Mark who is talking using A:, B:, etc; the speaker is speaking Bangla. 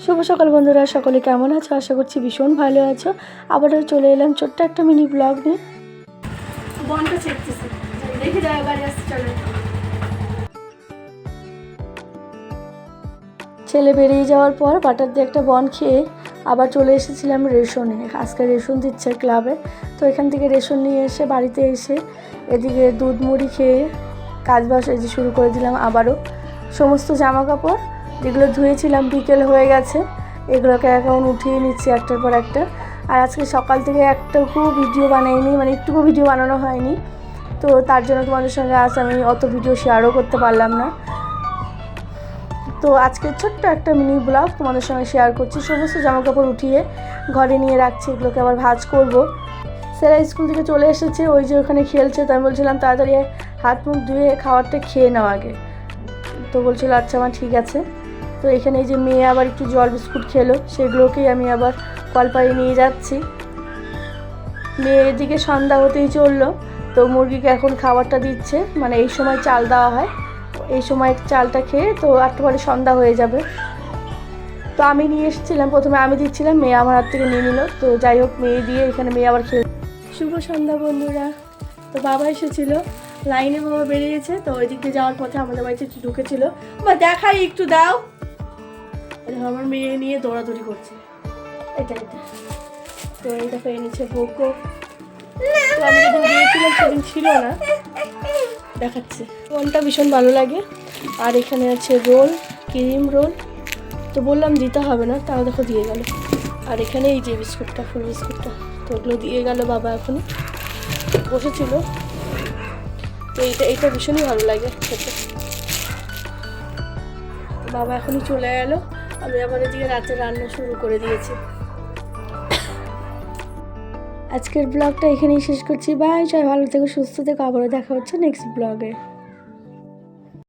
A: শুভ সকাল বন্ধুরা, সকলে কেমন আছো? আশা করছি ভীষণ ভালো আছো। আবারও চলে এলাম ছোট্ট একটা মিনি ব্লগ নিয়ে। বনটা ছেড়তেছি, দেখে যাও গাড়ি আসছে, চলে। ছেলে বেরিয়ে যাওয়ার পর বাটার দিয়ে একটা বন খেয়ে আবার চলে এসেছিলাম রেশনে। আজকে রেশন দিচ্ছে ক্লাবে, তো এখান থেকে রেশন নিয়ে এসে বাড়িতে এসে এদিকে দুধ মুড়ি খেয়ে কাজবাজ এই যে শুরু করে দিলাম। আবারও সমস্ত জামা কাপড় যেগুলো ধুয়েছিলাম বিকেল হয়ে গেছে, এগুলোকে এখন উঠিয়ে নিচ্ছি একটার পর একটা। আর আজকে সকাল থেকে একটুকু ভিডিও বানাইনি, মানে একটুকু ভিডিও বানানো হয়নি, তো তার জন্য তোমাদের সঙ্গে আজ আমি অত ভিডিও শেয়ারও করতে পারলাম না। তো আজকে ছোট্ট একটা মিনি ব্লগ তোমাদের সঙ্গে শেয়ার করছি। সমস্ত জামাকাপড় উঠিয়ে ঘরে নিয়ে রাখছি, এগুলোকে আবার ভাঁজ করব। সেরা স্কুল থেকে চলে এসেছে, ওই যে ওখানে খেলছে, তো আমি বলছিলাম তাড়াতাড়ি হাত মুখ ধুয়ে খাবারটা খেয়ে নাও আগে। তো বলছিল আচ্ছা মা ঠিক আছে। তো এখানে এই যে মেয়ে আবার একটু জল বিস্কুট খেলো, সেগুলোকেই আমি আবার কলপাড়ে নিয়ে যাচ্ছি। মেয়ে এদিকে সন্ধ্যা হতেই চললো, তো মুরগিকে এখন খাবারটা দিচ্ছে, মানে এই সময় চাল দেওয়া হয়, এই সময় চালটা খেয়ে তো একটু পরে সন্ধ্যা হয়ে যাবে। তো আমি নিয়ে এসেছিলাম, প্রথমে আমি দিচ্ছিলাম, মেয়ে আমার হাত থেকে নিয়ে নিল। তো যাই হোক, মেয়ে দিয়ে এখানে মেয়ে আবার খেয়ে। শুভ সন্ধ্যা বন্ধুরা। তো বাবা এসেছিলো, লাইনে বাবা বেরিয়েছে, তো ওই দিক দিয়ে যাওয়ার পথে আমাদের বাড়িতে একটু ঢুকেছিল। বা দেখাই একটু দাও, আমার মেয়ে নিয়ে দৌড়াদৌড়ি করছে, এটা এটা। তো এই দেখো এনেছে ভোগো, তো আমি যেদিন গিয়েছিলাম সেদিন ছিল না, দেখাচ্ছে। রোলটা ভীষণ ভালো লাগে। আর এখানে আছে রোল, ক্রিম রোল, তো বললাম দিতে হবে না, তাও দেখো দিয়ে গেল। আর এখানে এই যে বিস্কুটটা, ফুল বিস্কুটটা, তো ওগুলো দিয়ে গেল বাবা। এখনই বসেছিল, তো এইটা ভীষণই ভালো লাগে খেতে। বাবা এখনই চলে গেল, আমি আবার এদিকে রাতে রান্না শুরু করে দিয়েছি। আজকের ব্লগটা এখানেই শেষ করছি। বাই, সবাই ভালো থেকো, সুস্থ থেকো, আবারও দেখা হচ্ছে নেক্সট ব্লগে।